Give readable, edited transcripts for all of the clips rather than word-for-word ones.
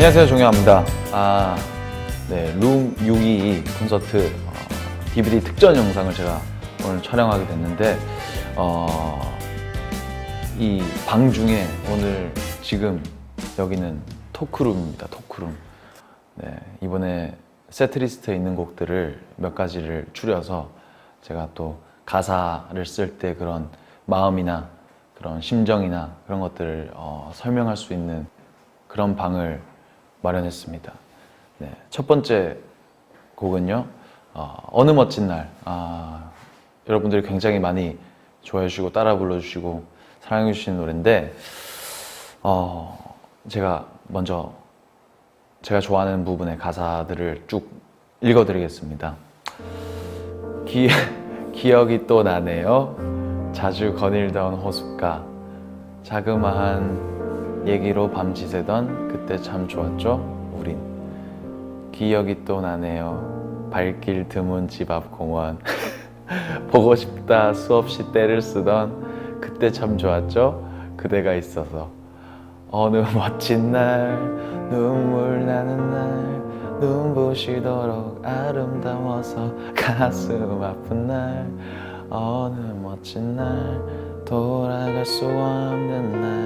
안녕하세요, 종현입니다. 네, 룸 622 콘서트 DVD 특전 영상을 제가 오늘 촬영하게 됐는데 이 방 중에 오늘 지금 여기는 토크룸입니다. 토크룸. 네, 이번에 세트리스트에 있는 곡들을 몇 가지를 추려서 제가 또 가사를 쓸 때 그런 마음이나 그런 심정이나 그런 것들을 설명할 수 있는 그런 방을 마련했습니다. 네, 첫 번째 곡은요, 어느 멋진 날. 여러분들이 굉장히 많이 좋아해 주시고 따라 불러주시고 사랑해 주시는 노래인데 제가 먼저 제가 좋아하는 부분의 가사들을 쭉 읽어드리겠습니다. 기억이 또 나네요. 자주 거닐던 호숫가, 자그마한 얘기로 밤지새던 그때 참 좋았죠 우린. 기억이 또 나네요. 발길 드문 집 앞 공원 보고 싶다 수없이 때를 쓰던 그때 참 좋았죠 그대가 있어서. 어느 멋진 날 눈물 나는 날 눈부시도록 아름다워서 가슴 아픈 날 어느 멋진 날 돌아갈 수 없는 날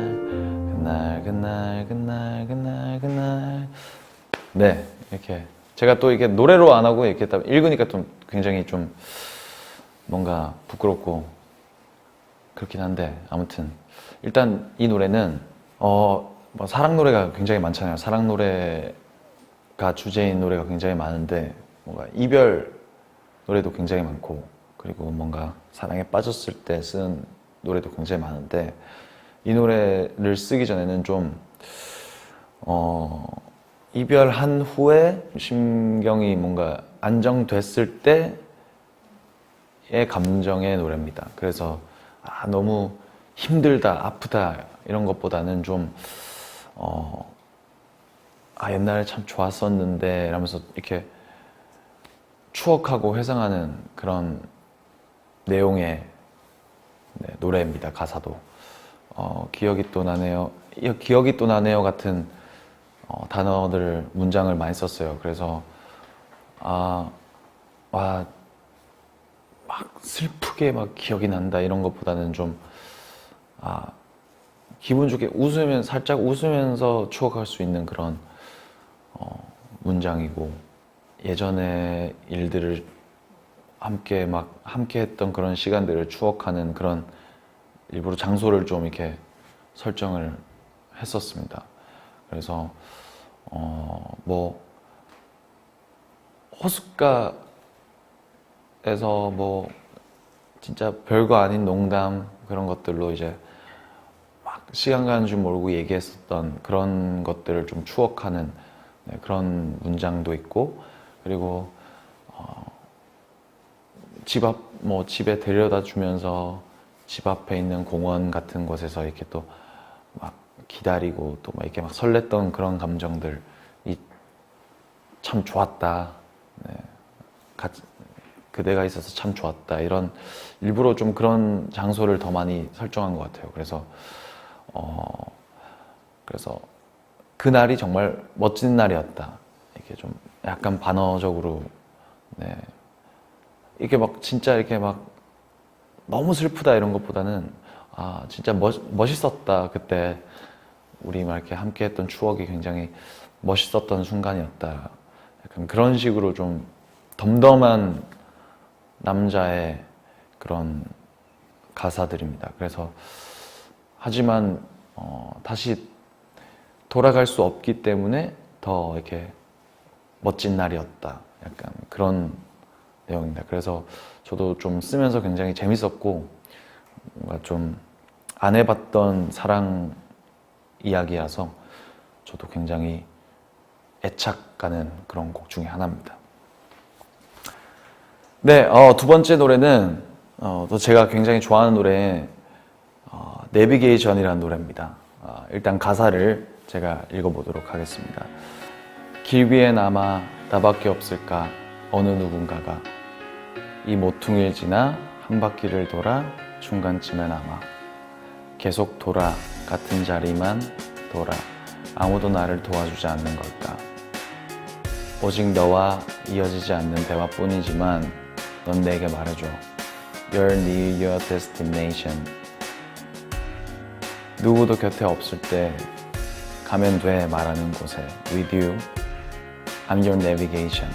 그날. 네, 이렇게 제가 또 이게 노래로 안 하고 이렇게 딱 읽으니까 좀 굉장히 좀 뭔가 부끄럽고 그렇긴 한데, 아무튼 일단 이 노래는 사랑 노래가 굉장히 많잖아요. 사랑 노래가 주제인 노래가 굉장히 많은데 뭔가 이별 노래도 굉장히 많고, 그리고 뭔가 사랑에 빠졌을 때 쓴 노래도 굉장히 많은데, 이 노래를 쓰기 전에는 좀 이별한 후에 심경이 뭔가 안정됐을 때의 감정의 노래입니다. 그래서 너무 힘들다, 아프다 이런 것보다는 좀 옛날에 참 좋았었는데 이러면서 이렇게 추억하고 회상하는 그런 내용의 노래입니다. 가사도 기억이 또 나네요. 기억이 또 나네요 같은 단어들을, 문장을 많이 썼어요. 그래서 막 슬프게 막 기억이 난다 이런 것보다는 좀 기분 좋게 살짝 웃으면서 추억할 수 있는 그런 문장이고, 예전의 일들을 함께 했던 그런 시간들을 추억하는 그런, 일부러 장소를 좀 이렇게 설정을 했었습니다. 그래서 호숫가에서 진짜 별거 아닌 농담 그런 것들로 이제 막 시간 가는 줄 모르고 얘기했었던 그런 것들을 좀 추억하는 그런 문장도 있고, 그리고 집에 데려다 주면서 집 앞에 있는 공원 같은 곳에서 이렇게 또 막 기다리고 또 막 이렇게 막 설렜던 그런 감정들이 참 좋았다. 그대가 있어서 참 좋았다. 이런, 일부러 좀 그런 장소를 더 많이 설정한 것 같아요. 그래서 그날이 정말 멋진 날이었다. 이렇게 좀 약간 반어적으로, 이게 막 진짜 이렇게 막 너무 슬프다 이런 것보다는 진짜 멋있었다. 그때 우리 막 이렇게 함께 했던 추억이 굉장히 멋있었던 순간이었다. 약간 그런 식으로 좀 덤덤한 남자의 그런 가사들입니다. 그래서 하지만 다시 돌아갈 수 없기 때문에 더 이렇게 멋진 날이었다. 약간 그런 내용입니다. 그래서 저도 좀 쓰면서 굉장히 재밌었고, 뭔가 좀 안 해봤던 사랑 이야기라서 저도 굉장히 애착 가는 그런 곡 중에 하나입니다. 네, 두 번째 노래는 또 제가 굉장히 좋아하는 노래, 내비게이션이라는 노래입니다. 일단 가사를 제가 읽어보도록 하겠습니다. 길 위엔 아마 나밖에 없을까 어느 누군가가 이 모퉁이를 지나 한 바퀴를 돌아 중간쯤엔 아마 계속 돌아 같은 자리만 돌아 아무도 나를 도와주지 않는 걸까? 오직 너와 이어지지 않는 대화뿐이지만 넌 내게 말해줘. You're near your destination. 누구도 곁에 없을 때 가면 돼 말하는 곳에 With you, I'm your navigation.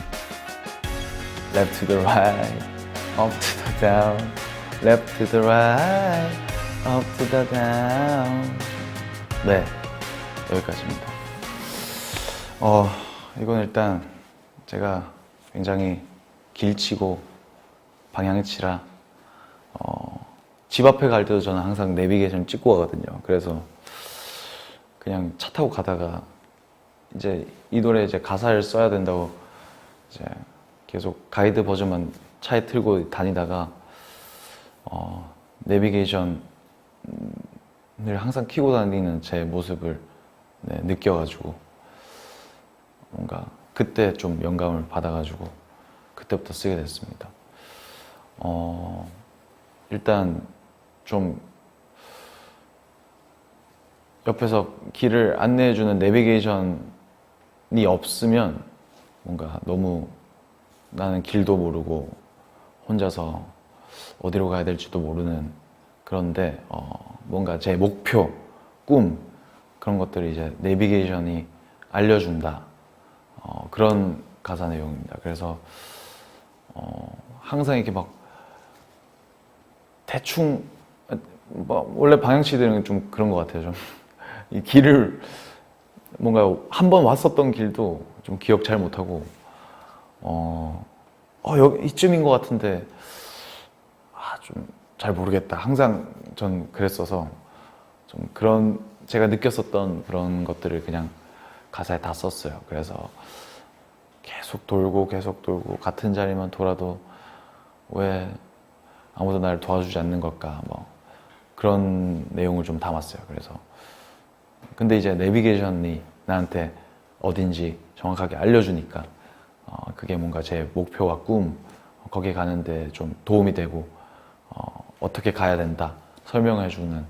Left to the right, up to the down. Left to the right, up to the down. 네, 여기까지입니다. 이건 일단 제가 굉장히 길치고 방향치라 집 앞에 갈 때도 저는 항상 내비게이션 찍고 가거든요. 그래서 그냥 차 타고 가다가 이제 이 노래 이제 가사를 써야 된다고 이제 계속 가이드 버전만 차에 틀고 다니다가 내비게이션을 항상 켜고 다니는 제 모습을 느껴가지고 뭔가 그때 좀 영감을 받아가지고 그때부터 쓰게 됐습니다. 일단 좀 옆에서 길을 안내해주는 내비게이션이 없으면 뭔가 너무 나는 길도 모르고 혼자서 어디로 가야 될지도 모르는 그런데 뭔가 제 목표, 꿈 그런 것들을 이제 내비게이션이 알려준다. 그런 가사 내용입니다. 그래서 항상 이렇게 막 대충 원래 방향치들은 좀 그런 것 같아요. 좀 이 길을 뭔가 한 번 왔었던 길도 좀 기억 잘 못하고 여기 이쯤인 것 같은데 좀 잘 모르겠다. 항상 전 그랬어서 좀 그런 제가 느꼈었던 그런 것들을 그냥 가사에 다 썼어요. 그래서 계속 돌고 같은 자리만 돌아도 왜 아무도 나를 도와주지 않는 걸까 뭐 그런 내용을 좀 담았어요. 그래서 근데 이제 내비게이션이 나한테 어딘지 정확하게 알려주니까 그게 뭔가 제 목표와 꿈 거기에 가는데 좀 도움이 되고 어떻게 가야 된다 설명해주는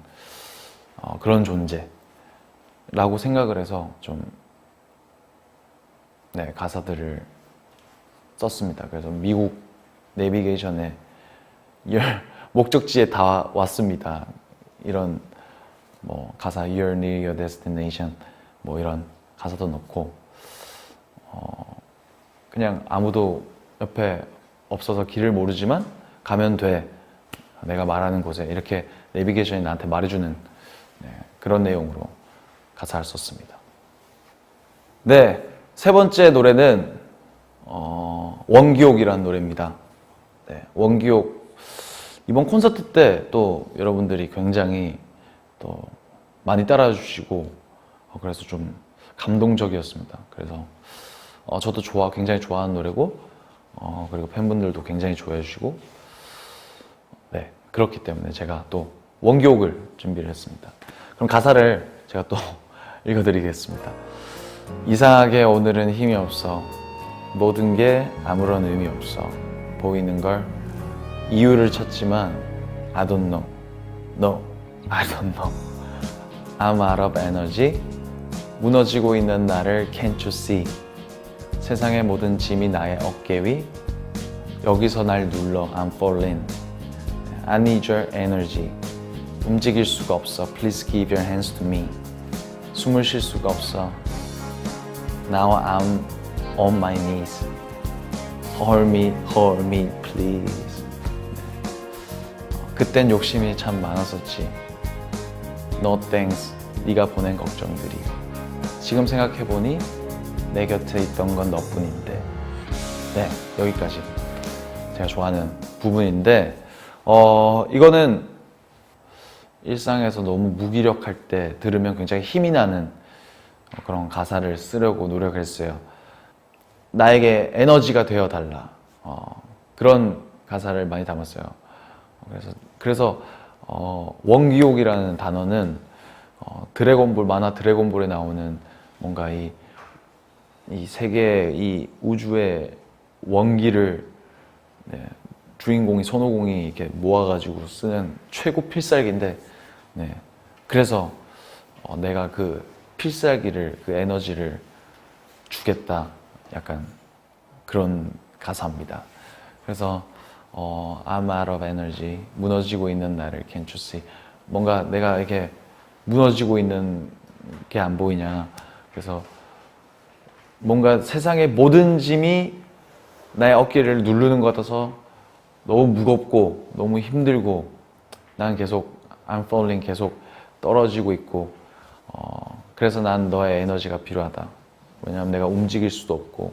그런 존재라고 생각을 해서 좀 가사들을 썼습니다. 그래서 미국 내비게이션에 목적지에 다 왔습니다. 이런 뭐 가사 You're near your destination 뭐 이런 가사도 넣고 그냥 아무도 옆에 없어서 길을 모르지만 가면 돼 내가 말하는 곳에 이렇게 내비게이션이 나한테 말해주는 그런 내용으로 가사를 썼습니다. 네, 세 번째 노래는 원기옥이라는 노래입니다. 네, 원기옥 이번 콘서트 때 또 여러분들이 굉장히 또 많이 따라와 주시고 그래서 좀 감동적이었습니다. 그래서 저도 굉장히 좋아하는 노래고 그리고 팬분들도 굉장히 좋아해 주시고 그렇기 때문에 제가 또 원기옥을 준비를 했습니다. 그럼 가사를 제가 또 읽어드리겠습니다. 이상하게 오늘은 힘이 없어. 모든 게 아무런 의미 없어. 보이는 걸 이유를 찾지만 I don't know. No, I don't know. I'm out of energy. 무너지고 있는 나를 can't you see. 세상의 모든 짐이 나의 어깨 위. 여기서 날 눌러 I'm falling. I need your energy. 움직일 수가 없어. Please give your hands to me. 숨을 쉴 수가 없어. Now I'm on my knees. Hold me, please. 그땐 욕심이 참 많았었지. No thanks. 네가 보낸 걱정들이. 지금 생각해보니 내 곁에 있던 건 너뿐인데. 네, 여기까지 제가 좋아하는 부분인데 이거는 일상에서 너무 무기력할 때 들으면 굉장히 힘이 나는 그런 가사를 쓰려고 노력을 했어요. 나에게 에너지가 되어 달라. 그런 가사를 많이 담았어요. 그래서 원기옥이라는 단어는 드래곤볼 만화 드래곤볼에 나오는 뭔가 이 세계 이 우주의 원기를 주인공이 손오공이 이렇게 모아가지고 쓰는 최고 필살기인데 그래서 내가 그 필살기를, 그 에너지를 주겠다. 약간 그런 가사입니다. 그래서 I'm out of energy. 무너지고 있는 나를 can't you see. 뭔가 내가 이렇게 무너지고 있는 게 안 보이냐. 그래서 뭔가 세상의 모든 짐이 나의 어깨를 누르는 것 같아서 너무 무겁고 너무 힘들고 난 계속 I'm falling 계속 떨어지고 있고 그래서 난 너의 에너지가 필요하다. 왜냐하면 내가 움직일 수도 없고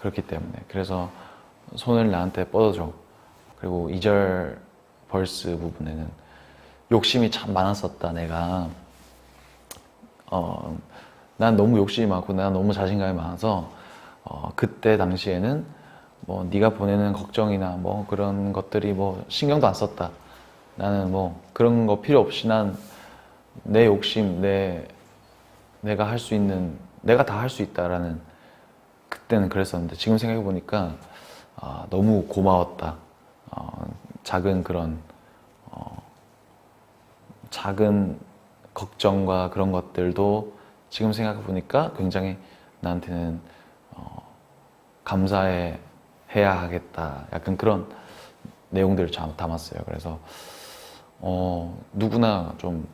그렇기 때문에. 그래서 손을 나한테 뻗어줘. 그리고 2절 벌스 부분에는 욕심이 참 많았었다. 내가 난 너무 욕심이 많고 난 너무 자신감이 많아서 그때 당시에는 뭐 네가 보내는 걱정이나 뭐 그런 것들이 뭐 신경도 안 썼다. 나는 뭐 그런 거 필요 없이 난 내 욕심, 내가 할 수 있는, 내가 다 할 수 있다라는 그때는 그랬었는데 지금 생각해 보니까 너무 고마웠다. 작은 그런 작은 걱정과 그런 것들도 지금 생각해 보니까 굉장히 나한테는 감사해 해야 하겠다. 약간 그런 내용들을 담았어요. 그래서 누구나 좀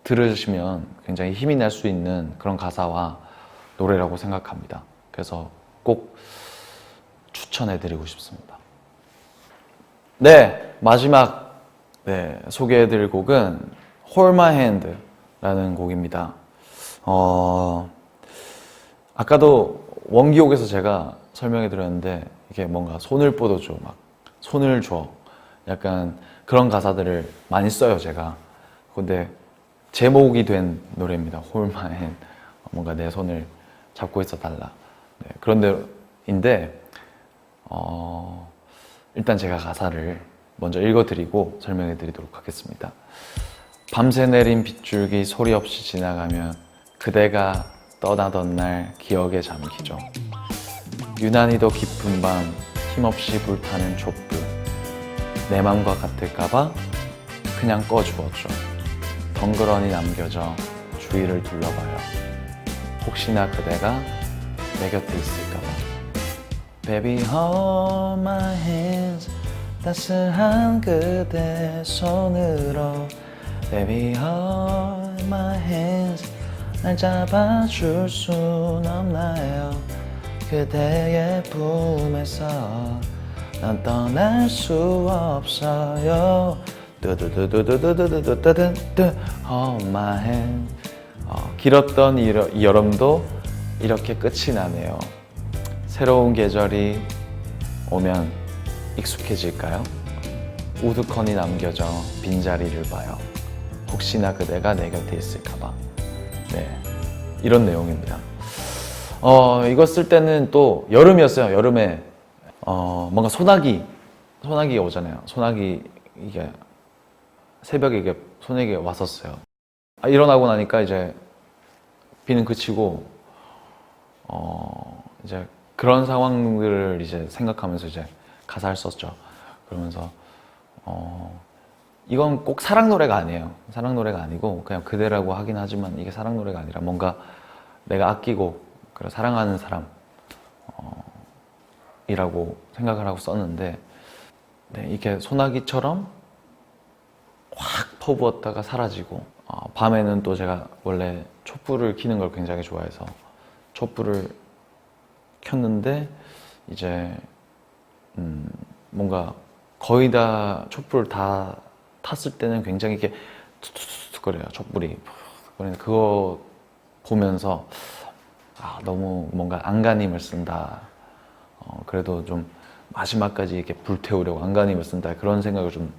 들으시면 굉장히 힘이 날 수 있는 그런 가사와 노래라고 생각합니다. 그래서 꼭 추천해드리고 싶습니다. 네, 마지막 소개해드릴 곡은 Hold My Hand 라는 곡입니다. 아까도 원기옥에서 제가 설명해 드렸는데 이게 뭔가 손을 뻗어줘, 막 손을 줘, 약간 그런 가사들을 많이 써요 제가. 근데 제목이 된 노래입니다. Hold My Hand. 뭔가 내 손을 잡고 있어 달라. 네, 그런 노래인데 일단 제가 가사를 먼저 읽어드리고 설명해 드리도록 하겠습니다. 밤새 내린 빗줄기 소리 없이 지나가면 그대가 떠나던 날 기억에 잠기죠. 유난히도 깊은 밤 힘없이 불타는 촛불 내 맘과 같을까봐 그냥 꺼주었죠. 덩그러니 남겨져 주위를 둘러봐요. 혹시나 그대가 내 곁에 있을까봐. Baby hold my hands 따스한 그대 손으로 Baby hold my hands 날 잡아줄 순 없나요? 그대의 품에서 난 떠날 수 없어요. 뚜두두두두두두두두두 Hold my hand. 길었던 이 여름도 이렇게 끝이 나네요. 새로운 계절이 오면 익숙해질까요? 우두커니 남겨져 빈자리를 봐요. 혹시나 그대가 내 곁에 있을까봐. 네, 이런 내용입니다. 이거 쓸 때는 또 여름이었어요. 여름에 뭔가 소나기가 오잖아요. 소나기 이게 새벽에 이게 소나기가 왔었어요. 일어나고 나니까 이제 비는 그치고 이제 그런 상황들을 이제 생각하면서 이제 가사를 썼죠. 그러면서 이건 꼭 사랑 노래가 아니에요. 사랑 노래가 아니고 그냥 그대라고 하긴 하지만 이게 사랑 노래가 아니라 뭔가 내가 아끼고 그런 사랑하는 사람 이라고 생각을 하고 썼는데 네, 이렇게 소나기처럼 확 퍼부었다가 사라지고 밤에는 또 제가 원래 촛불을 켜는 걸 굉장히 좋아해서 촛불을 켰는데 이제 뭔가 거의 다 촛불 다 탔을 때는 굉장히 이렇게 툭툭툭 거려요. 촛불이. 그러니까 그거 보면서 너무 뭔가 안간힘을 쓴다. 그래도 좀 마지막까지 이렇게 불태우려고 안간힘을 쓴다. 그런 생각을 좀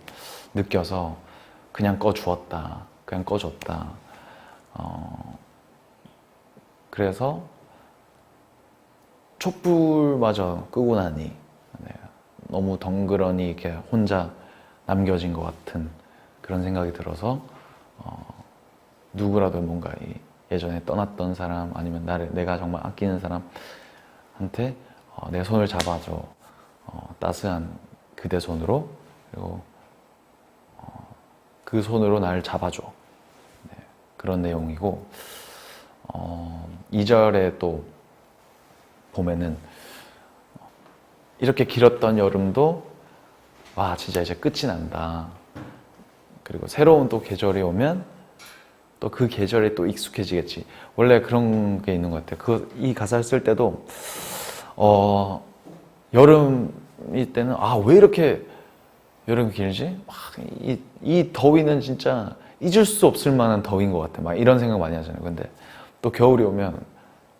느껴서 그냥 꺼주었다. 그냥 꺼줬다. 그래서 촛불마저 끄고 나니 너무 덩그러니 이렇게 혼자 남겨진 것 같은 그런 생각이 들어서 누구라도 뭔가 예전에 떠났던 사람 아니면 내가 정말 아끼는 사람한테 내 손을 잡아줘. 따스한 그대 손으로. 그리고 그 손으로 날 잡아줘. 네, 그런 내용이고 2절에 또 보면은 이렇게 길었던 여름도 와 진짜 이제 끝이 난다. 그리고 새로운 또 계절이 오면 또 그 계절에 또 익숙해지겠지. 원래 그런 게 있는 것 같아요. 이 가사를 쓸 때도 여름일 때는 왜 이렇게 여름이 길지? 이 더위는 진짜 잊을 수 없을 만한 더위인 것 같아. 막 이런 생각 많이 하잖아요. 근데 또 겨울이 오면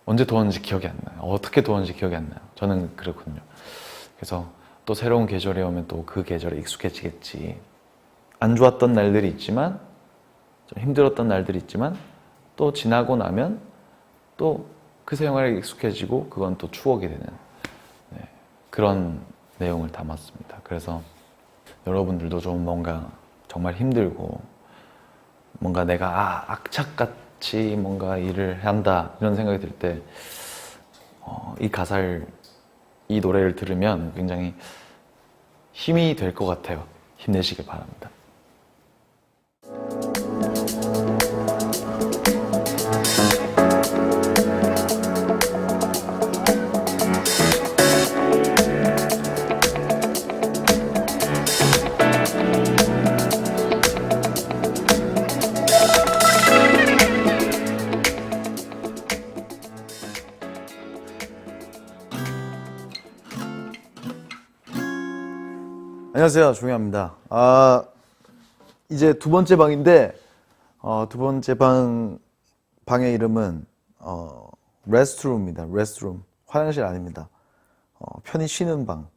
언제 더웠는지 기억이 안 나요. 어떻게 더웠는지 기억이 안 나요. 저는 그렇거든요. 그래서 또 새로운 계절이 오면 또 그 계절에 익숙해지겠지. 안 좋았던 날들이 있지만, 좀 힘들었던 날들이 있지만, 또 지나고 나면 또 그 생활에 익숙해지고 그건 또 추억이 되는 그런 내용을 담았습니다. 그래서 여러분들도 좀 뭔가 정말 힘들고 뭔가 내가 악착같이 뭔가 일을 한다 이런 생각이 들 때 이 노래를 들으면 굉장히 힘이 될 것 같아요. 힘내시길 바랍니다. 안녕하세요, 종현입니다. 이제 두 번째 방인데 두 번째 방의 이름은 레스트룸입니다. 레스트룸, 화장실 아닙니다. 편히 쉬는 방,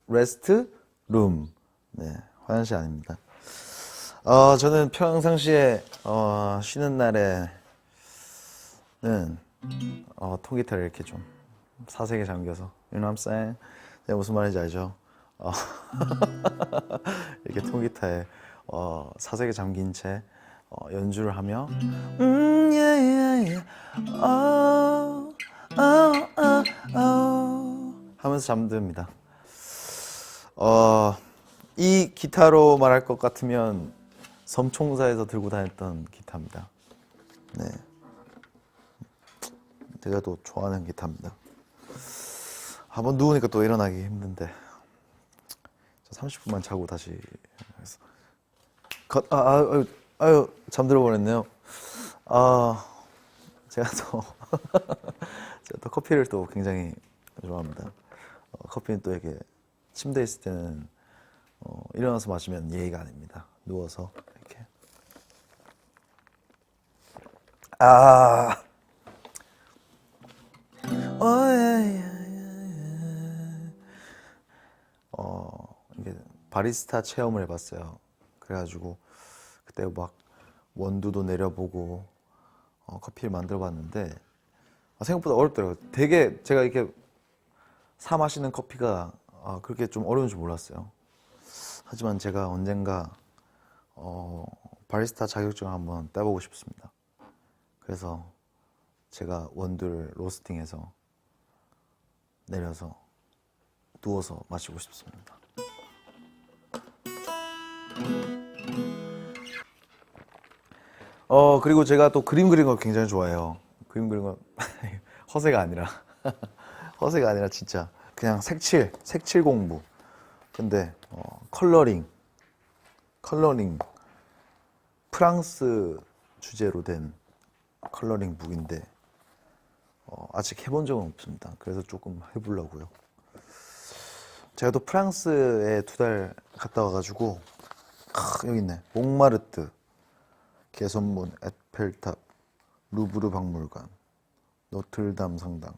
레스트룸, 네, 화장실 아닙니다. 저는 평상시에 쉬는 날에는 통기타를 이렇게 좀 사색에 잠겨서, you know what I'm saying? 내가 무슨 말인지 알죠? 이렇게 통기타에 사색에 잠긴 채 연주를 하며 yeah, yeah, 하면서 잠듭니다. 이 기타로 말할 것 같으면 섬총사에서 들고 다녔던 기타입니다. 네, 제가 또 좋아하는 기타입니다. 한번 누우니까 또 일어나기 힘든데 30분만 자고 다시 해서 잠들어 버렸네요. 제가 또 커피를 또 굉장히 좋아합니다. 커피는 또 이렇게 침대에 있을 때는 일어나서 마시면 예의가 아닙니다. 누워서 이렇게 이게 바리스타 체험을 해봤어요. 그래가지고 그때 막 원두도 내려보고 커피를 만들어봤는데 생각보다 어렵더라고요. 되게 제가 이렇게 사 마시는 커피가 그렇게 좀 어려운 줄 몰랐어요. 하지만 제가 언젠가 바리스타 자격증을 한번 따보고 싶습니다. 그래서 제가 원두를 로스팅해서 내려서 누워서 마시고 싶습니다. 그리고 제가 또 그림 그리는 걸 굉장히 좋아해요. 그림 그리는 건 허세가 아니라 허세가 아니라 진짜 그냥 색칠 공부. 근데 컬러링 프랑스 주제로 된 컬러링 북인데 아직 해본 적은 없습니다. 그래서 조금 해보려고요. 제가 또 프랑스에 2달 갔다 와가지고 여기 있네. 몽마르트, 개선문, 에펠탑, 루브르 박물관, 노틀담 성당.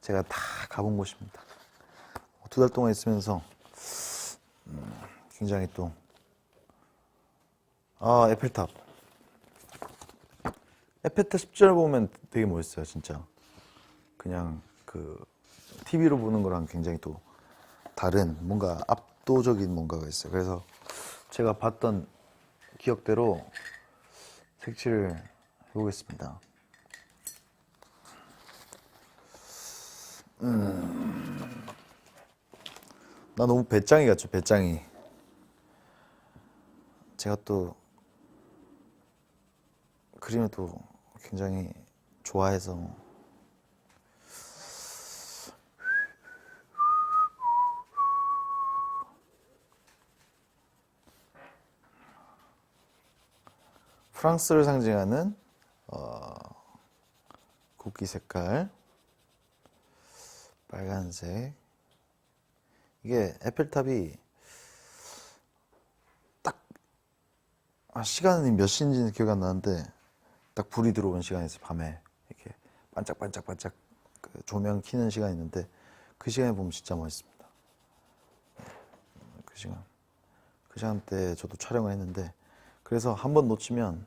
제가 다 가본 곳입니다. 2달 동안 있으면서 굉장히 또 에펠탑 10절 보면 되게 멋있어요. 진짜 그냥 그 TV로 보는 거랑 굉장히 또 다른 뭔가 압도적인 뭔가가 있어요. 그래서 제가 봤던 기억대로 색칠을 해보겠습니다. 나 너무 배짱이 같죠, 배짱이. 제가 또 그림을 또 굉장히 좋아해서. 프랑스를 상징하는 국기 색깔 빨간색. 이게 에펠탑이 딱 시간이 몇 시인지는 기억 안 나는데 딱 불이 들어오는 시간이 있어요. 밤에 이렇게 반짝반짝반짝 그 조명 켜는 시간이 있는데 그 시간에 보면 진짜 멋있습니다. 그 시간대 저도 촬영을 했는데 그래서 한 번 놓치면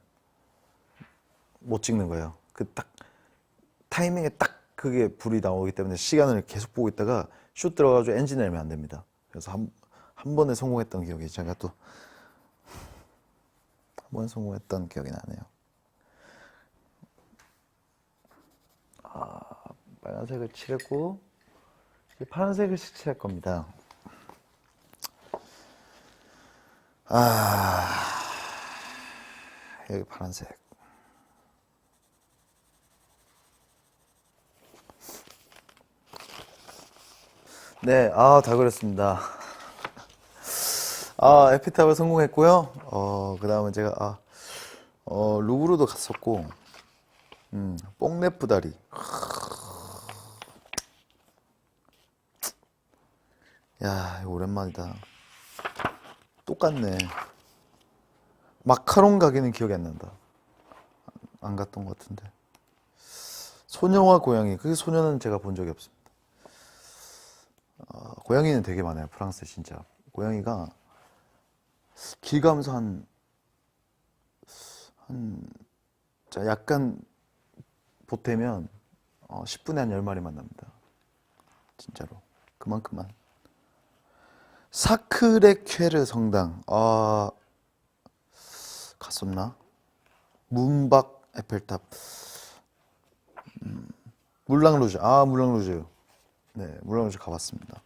못 찍는 거예요. 그 딱 타이밍에 딱 그게 불이 나오기 때문에 시간을 계속 보고 있다가 슛 들어가지고 엔진 내면 안 됩니다. 그래서 한 번에 성공했던 기억이 제가 또 한 번에 성공했던 기억이 나네요. 빨간색을 칠했고 이제 파란색을 칠할 겁니다. 여기 파란색. 네, 다 그렸습니다. 에피탑을 성공했고요. 그 다음에 제가, 루브르도 갔었고, 뽕네프 다리. 야, 이거 오랜만이다. 똑같네. 마카롱 가게는 기억이 안 난다. 안 갔던 것 같은데. 소녀와 고양이. 그 소녀는 제가 본 적이 없습니다. 고양이는 되게 많아요. 프랑스에 진짜. 고양이가 길 가면서 자, 약간 보태면 10분에 한 10마리 만납니다. 진짜로. 그만큼만. 사크레케르 성당. 갔었나? 문박 에펠탑. 물랑루즈. 물랑루즈. 네, 물랑루즈 가봤습니다.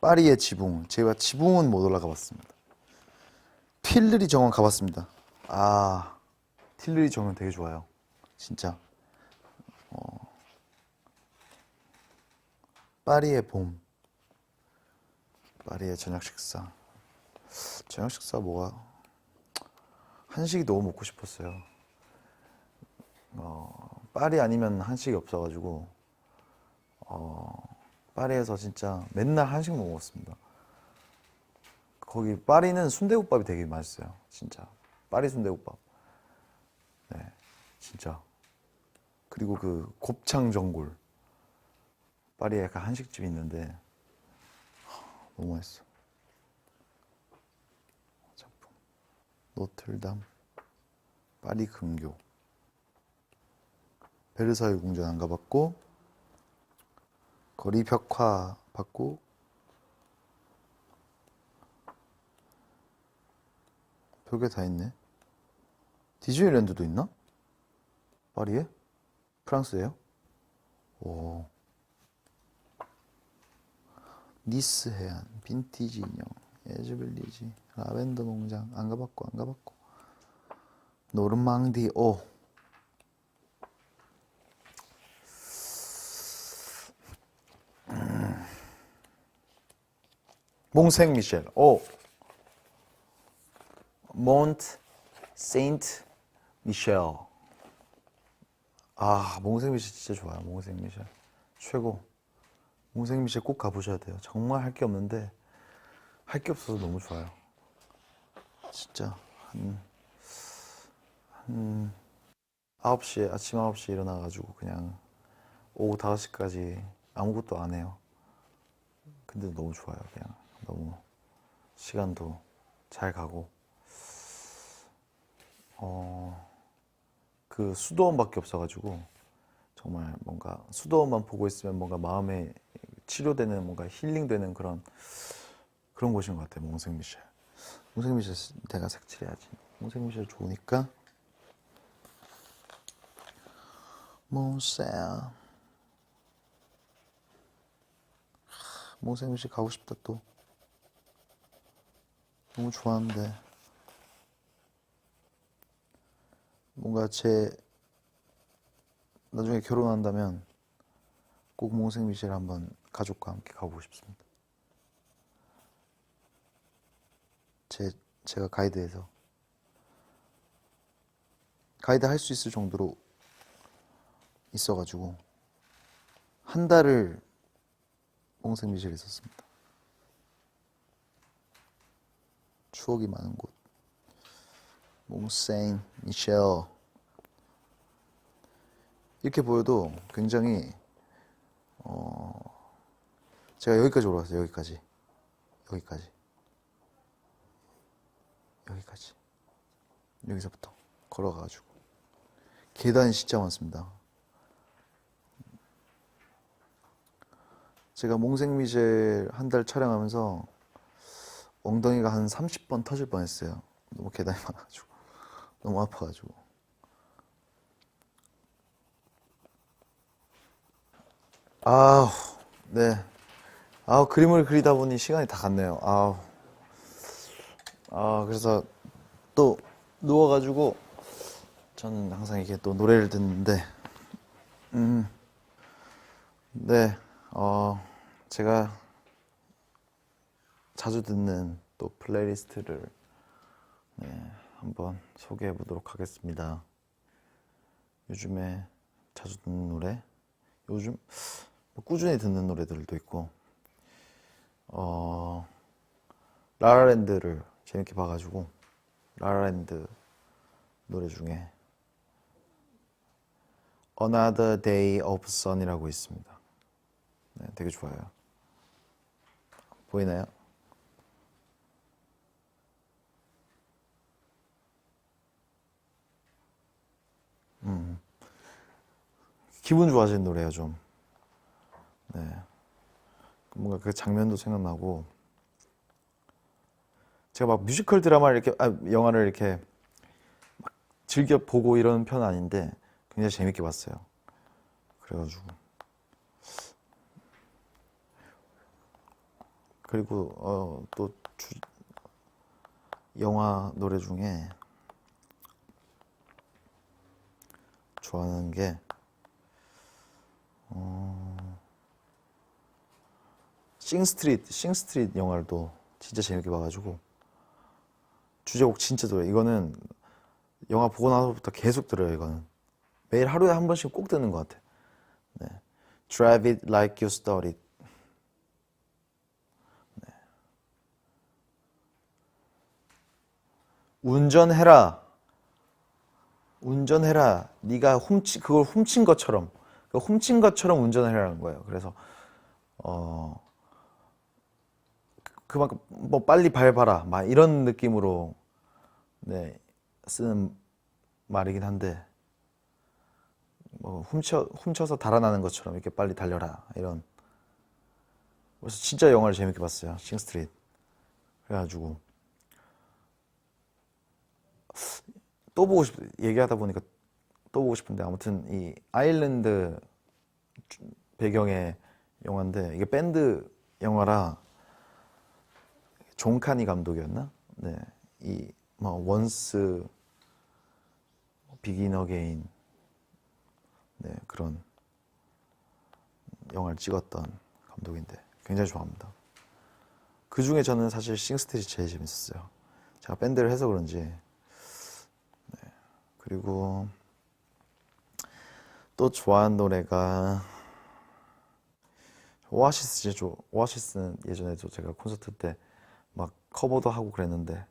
파리의 지붕. 제가 지붕은 못 올라가 봤습니다. 틸르리 정원 가봤습니다. 틸르리 정원 되게 좋아요. 진짜. 파리의 봄. 파리의 저녁 식사. 저녁 식사 뭐가? 한식이 너무 먹고 싶었어요. 파리 아니면 한식이 없어가지고 파리에서 진짜 맨날 한식 먹었습니다. 거기 파리는 순대국밥이 되게 맛있어요. 진짜 파리 순대국밥. 네, 진짜. 그리고 그 곱창 전골. 파리에 약간 한식집이 있는데 너무 맛있어. 작품. 노틀담. 파리 근교. 베르사유 궁전 안 가봤고 거리 벽화 봤고 벽에 다 있네. 디즈니랜드도 있나? 파리에? 프랑스에요? 오. 니스 해안, 빈티지 인형, 에즈빌리지, 라벤더 농장 안 가봤고 노르망디 몽생 미셸 몬트 세인트 미셸. 몽생 미셸 진짜 좋아요. 몽생 미셸 최고. 몽생 미셸 꼭 가보셔야 돼요. 정말 할 게 없는데 할 게 없어서 너무 좋아요. 진짜 한 9시에 아침 9시에 일어나가지고 그냥 오후 5시까지 아무것도 안 해요. 근데 너무 좋아요. 그냥 너무 시간도 잘 가고 그 수도원밖에 없어가지고 정말 뭔가 수도원만 보고 있으면 뭔가 마음에 치료되는 뭔가 힐링되는 그런 곳인 것 같아요. 몽생 미셸. 몽생 미셸 내가 색칠해야지. 몽생 미셸 좋으니까. 몽생 미셸 가고 싶다 또. 너무 좋아하는데 뭔가 제 나중에 결혼한다면 꼭 몽생미셸 한번 가족과 함께 가보고 싶습니다. 제가 가이드해서 가이드 할 수 있을 정도로 있어가지고 한 달을 몽생미셸에 있었습니다. 추억이 많은 곳 몽생미셸. 이렇게 보여도 굉장히 제가 여기까지 올라왔어요. 여기까지 여기서부터 걸어가가지고 계단이 진짜 많습니다. 제가 몽생미셸 한 달 촬영하면서 엉덩이가 한 30번 터질 뻔했어요. 너무 계단이 많아가지고 너무 아파가지고. 아우, 네. 아우, 그림을 그리다 보니 시간이 다 갔네요. 아우. 그래서 또 누워가지고 저는 항상 이렇게 또 노래를 듣는데, 네, 제가 자주 듣는 또 플레이리스트를 한번 소개해 보도록 하겠습니다. 요즘에 자주 듣는 노래, 요즘 꾸준히 듣는 노래들도 있고, 라라랜드를 재밌게 봐가지고 라라랜드 노래 중에 Another Day of Sun이라고 있습니다. 네, 되게 좋아요. 보이나요? 기분 좋아지는 노래예요, 좀. 네. 뭔가 그 장면도 생각나고, 제가 막 뮤지컬 드라마를 이렇게, 영화를 이렇게 막 즐겨 보고 이런 편은 아닌데, 굉장히 재밌게 봤어요. 그래가지고. 그리고, 영화 노래 중에 좋아하는 게, 싱스트릿 영화를 또 진짜 재밌게 봐가지고 주제곡 진짜 좋아요. 이거는 영화 보고 나서부터 계속 들어요. 이거는 매일 하루에 한 번씩 꼭 듣는 것 같아. 네. Drive it like you stole it. 네. 운전해라. 네가 그걸 훔친 것처럼, 훔친 것처럼 운전해라는 거예요. 그래서 그만큼 뭐 빨리 밟아라, 막 이런 느낌으로 네, 쓰는 말이긴 한데, 뭐 훔쳐서 달아나는 것처럼 이렇게 빨리 달려라, 이런. 그래서 진짜 영화를 재밌게 봤어요, 싱스트릿. 그래가지고 또 보고 얘기하다 보니까 또 보고 싶은데, 아무튼 이 아일랜드 배경의 영화인데, 이게 밴드 영화라 존 카니 감독이었나? 네, 이 뭐 원스, 비긴 어게인, 네, 그런 영화를 찍었던 감독인데 굉장히 좋아합니다. 그 중에 저는 사실 싱스트릿이 제일 재밌었어요. 제가 밴드를 해서 그런지. 네. 그리고 또 좋아하는 노래가 오아시스는 예전에도 제가 콘서트 때 막 커버도 하고 그랬는데,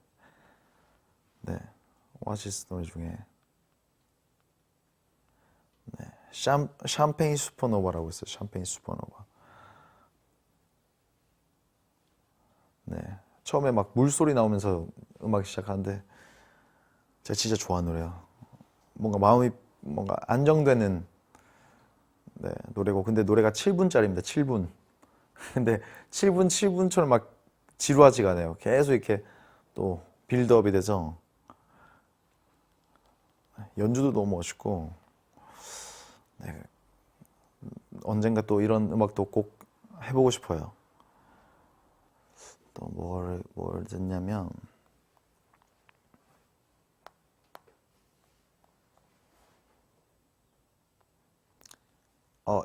네, 오아시스 노래 중에 네, 샴페인 슈퍼노바라고 있어요. 샴페인 슈퍼노바. 네, 처음에 막 물소리 나오면서 음악이 시작하는데 제가 진짜 좋아하는 노래예요. 뭔가 마음이 뭔가 안정되는, 네, 노래고, 근데 노래가 7분짜리입니다. 7분. 근데 7분처럼 막 지루하지가 않아요. 계속 이렇게 또 빌드업이 돼서 연주도 너무 멋있고, 네, 언젠가 또 이런 음악도 꼭 해보고 싶어요. 또 뭘 듣냐면,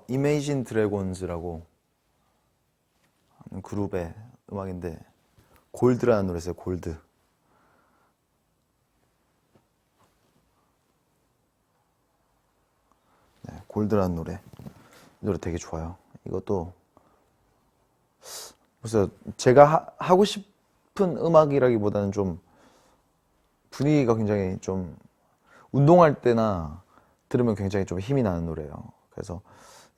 이메이진 드래곤즈라고 하는 그룹의 음악인데 골드라는 노래 있어요. 골드. 네, 골드라는 노래. 이 노래 되게 좋아요. 이것도 그래서 제가 하고 싶은 음악이라기보다는 좀 분위기가 굉장히 좀 운동할 때나 들으면 굉장히 좀 힘이 나는 노래예요. 그래서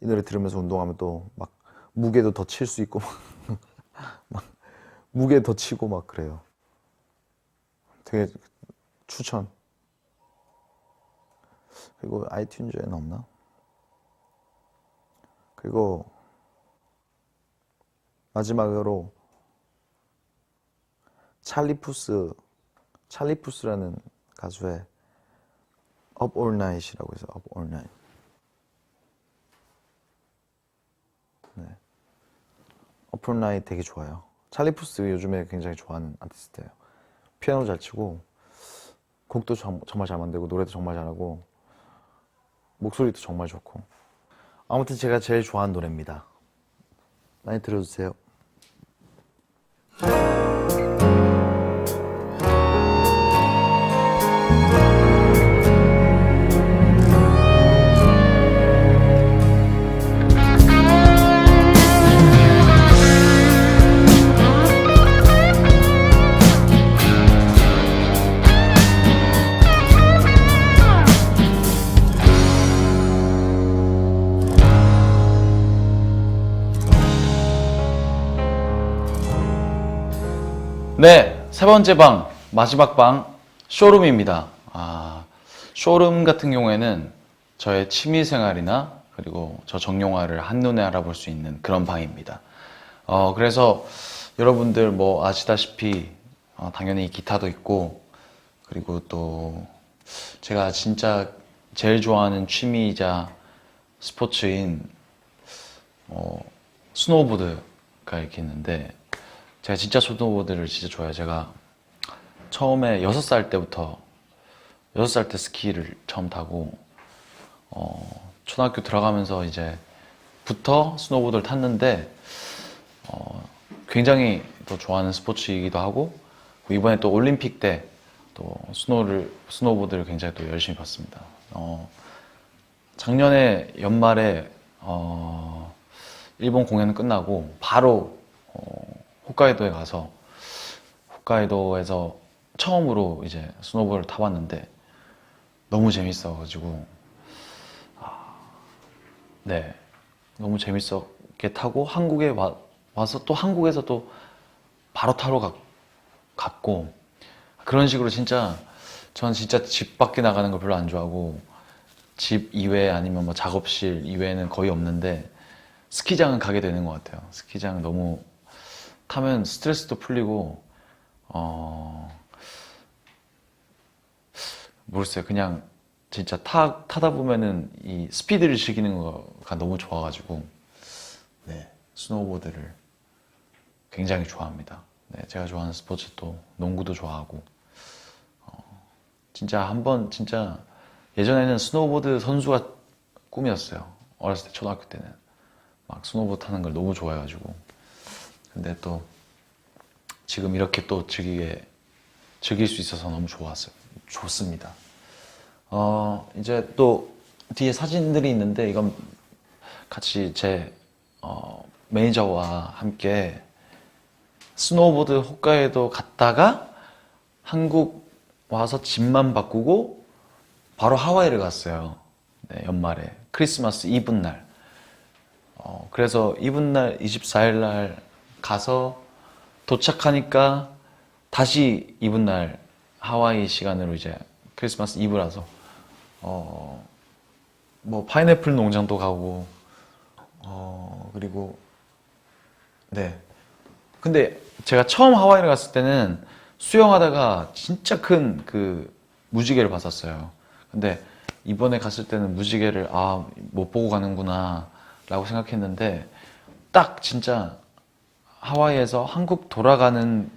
이 노래 들으면서 운동하면 또 막 무게도 더 칠 수 있고 막 무게 더 치고 막 그래요. 되게 추천. 그리고 아이튠즈에는 없나? 그리고 마지막으로 찰리 푸스라는 가수의 Up All Night이라고 해서 Up All Night. 네. Up All Night 되게 좋아요. 찰리 푸스 요즘에 굉장히 좋아하는 아티스트예요. 피아노 잘 치고 곡도 정말 잘 만들고 노래도 정말 잘하고 목소리도 정말 좋고 아무튼 제가 제일 좋아하는 노래입니다. 많이 들어주세요. 네, 세 번째 방, 마지막 방, 쇼룸입니다. 쇼룸 같은 경우에는 저의 취미 생활이나 그리고 저 정용화를 한눈에 알아볼 수 있는 그런 방입니다. 그래서 여러분들 뭐 아시다시피 당연히 기타도 있고 그리고 또 제가 진짜 제일 좋아하는 취미이자 스포츠인 스노우보드가 이렇게 있는데 제가 진짜 스노우보드를 진짜 좋아해요. 제가 처음에 6살 때부터 6살 때 스키를 처음 타고 초등학교 들어가면서 이제부터 스노우보드를 탔는데 굉장히 또 좋아하는 스포츠이기도 하고 이번에 또 올림픽 때 또 스노우보드를 굉장히 또 열심히 봤습니다. 작년에 연말에 일본 공연 끝나고 바로 홋카이도에 가서 홋카이도에서 처음으로 이제 스노보를 타봤는데 너무 재밌어가지고 네 너무 재밌었게 타고 한국에 와서 또 한국에서 또 바로 타러 갔고 그런 식으로 진짜 전 진짜 집 밖에 나가는 걸 별로 안 좋아하고 집 이외에 아니면 뭐 작업실 이외에는 거의 없는데 스키장은 가게 되는 것 같아요. 스키장 너무 타면 스트레스도 풀리고 모르겠어요. 그냥 진짜 타다 보면은 이 스피드를 즐기는 거가 너무 좋아가지고 네 스노우보드를 굉장히 좋아합니다. 네 제가 좋아하는 스포츠도 농구도 좋아하고 진짜 한번 진짜 예전에는 스노우보드 선수가 꿈이었어요. 어렸을 때 초등학교 때는 막 스노우보드 타는 걸 너무 좋아해가지고 근데 또 지금 이렇게 또 즐길 수 있어서 너무 좋습니다. 이제 또 뒤에 사진들이 있는데 이건 같이 제 매니저와 함께 스노우보드 홋카이도 갔다가 한국 와서 집만 바꾸고 바로 하와이를 갔어요. 네, 연말에 크리스마스 이브날. 그래서 이브날 24일 날 가서 도착하니까 다시 이브날 하와이 시간으로 이제 크리스마스 이브라서 뭐 파인애플 농장도 가고 그리고 네 근데 제가 처음 하와이를 갔을 때는 수영하다가 진짜 큰 그 무지개를 봤었어요. 근데 이번에 갔을 때는 무지개를 못 보고 가는구나 라고 생각했는데 딱 진짜 하와이에서 한국 돌아가는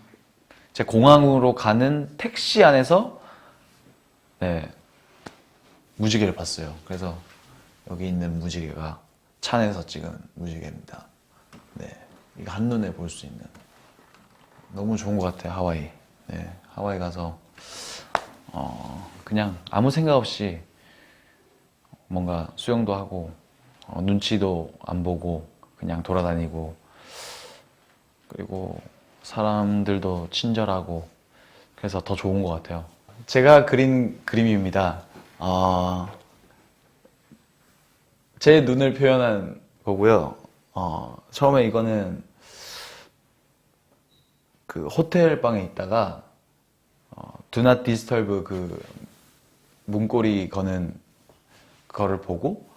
제 공항으로 가는 택시 안에서 네 무지개를 봤어요. 그래서 여기 있는 무지개가 찬에서 찍은 무지개입니다. 네, 이거 한눈에 볼 수 있는 너무 좋은 것 같아요. 하와이. 네, 하와이 가서 그냥 아무 생각 없이 뭔가 수영도 하고 눈치도 안 보고 그냥 돌아다니고, 그리고 사람들도 친절하고 그래서 더 좋은 것 같아요. 제가 그린 그림입니다. 제 눈을 표현한 거고요. 처음에 이거는 그 호텔 방에 있다가 Do not disturb 그 문고리 거는 거를 보고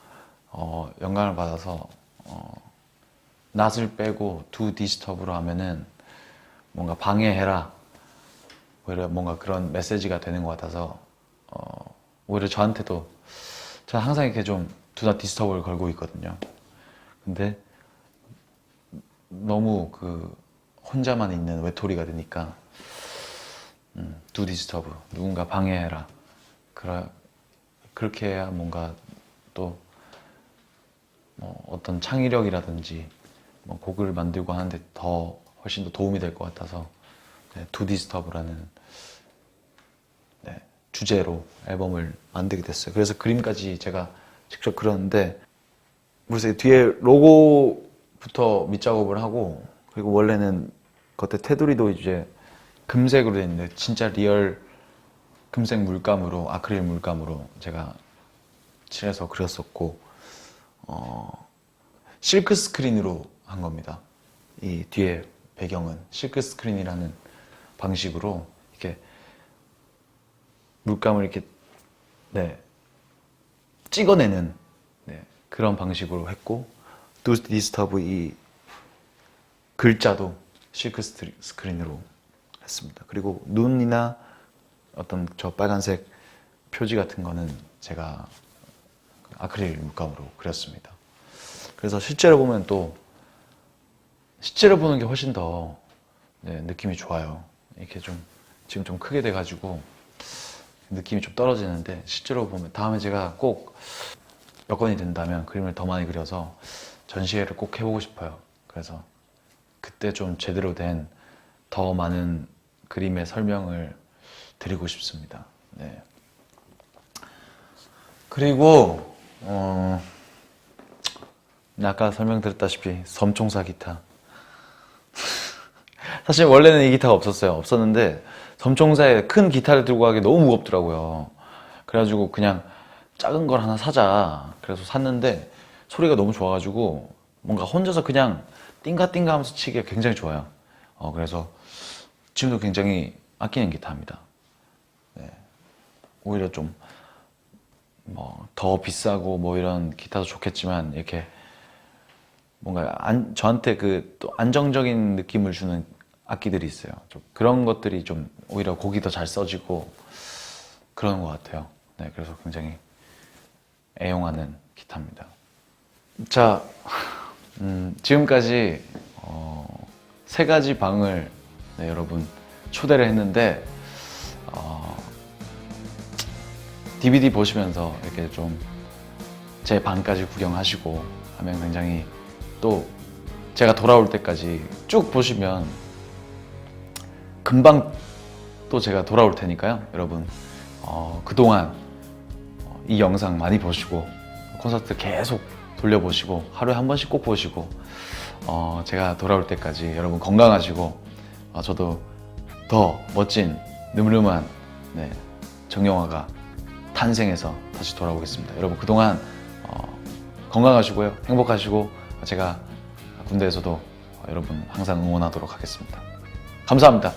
영감을 받아서 not을 빼고 do disturb로 하면은 뭔가 방해해라, 오히려 뭔가 그런 메시지가 되는 것 같아서 오히려 저한테도, 저는 항상 이렇게 좀 do not disturb를 걸고 있거든요. 근데 너무 그 혼자만 있는 외톨이가 되니까 do disturb, 누군가 방해해라, 그렇게 해야 뭔가 또 어떤 창의력이라든지 곡을 만들고 하는데 더 훨씬 더 도움이 될 것 같아서 do disturb라는 주제로 앨범을 만들게 됐어요. 그래서 그림까지 제가 직접 그렸는데, 그래서 뒤에 로고부터 밑작업을 하고, 그리고 원래는 겉에 테두리도 이제 금색으로 돼 있는데 진짜 리얼 금색 물감으로, 아크릴 물감으로 제가 칠해서 그렸었고, 실크 스크린으로 한 겁니다. 이 뒤에 배경은 실크 스크린이라는 방식으로 이렇게 물감을 이렇게 찍어내는 그런 방식으로 했고, Do Disturb 이 글자도 실크 스크린으로 했습니다. 그리고 눈이나 어떤 저 빨간색 표지 같은 거는 제가 아크릴 물감으로 그렸습니다. 그래서 실제로 보면 또 실제로 보는 게 훨씬 더 느낌이 좋아요. 이렇게 좀 지금 좀 크게 돼가지고 느낌이 좀 떨어지는데, 실제로 보면 다음에 제가 꼭 여건이 된다면 그림을 더 많이 그려서 전시회를 꼭 해보고 싶어요. 그래서 그때 좀 제대로 된 더 많은 그림의 설명을 드리고 싶습니다. 네. 그리고 아까 설명드렸다시피 섬총사 기타. 사실 원래는 이 기타가 없었는데 섬총사에 큰 기타를 들고 가기 너무 무겁더라고요. 그래가지고 그냥 작은 걸 하나 사자, 그래서 샀는데 소리가 너무 좋아가지고 뭔가 혼자서 그냥 띵가띵가 하면서 치기가 굉장히 좋아요. 그래서 지금도 굉장히 아끼는 기타입니다. 오히려 좀 더 비싸고 뭐 이런 기타도 좋겠지만, 이렇게 뭔가 저한테 그 또 안정적인 느낌을 주는 악기들이 있어요. 좀 그런 것들이 좀 오히려 곡이 더 잘 써지고 그러는 것 같아요. 그래서 굉장히 애용하는 기타입니다. 자, 지금까지 3가지 방을 여러분 초대를 했는데, DVD 보시면서 이렇게 좀 제 방까지 구경하시고 하면 굉장히, 또 제가 돌아올 때까지 쭉 보시면 금방 또 제가 돌아올 테니까요. 여러분 그동안 이 영상 많이 보시고 콘서트 계속 돌려보시고 하루에 한 번씩 꼭 보시고 제가 돌아올 때까지 여러분 건강하시고, 저도 더 멋진 늠름한 정영화가 탄생해서 다시 돌아오겠습니다. 여러분 그동안 건강하시고요, 행복하시고, 제가 군대에서도 여러분 항상 응원하도록 하겠습니다. 감사합니다.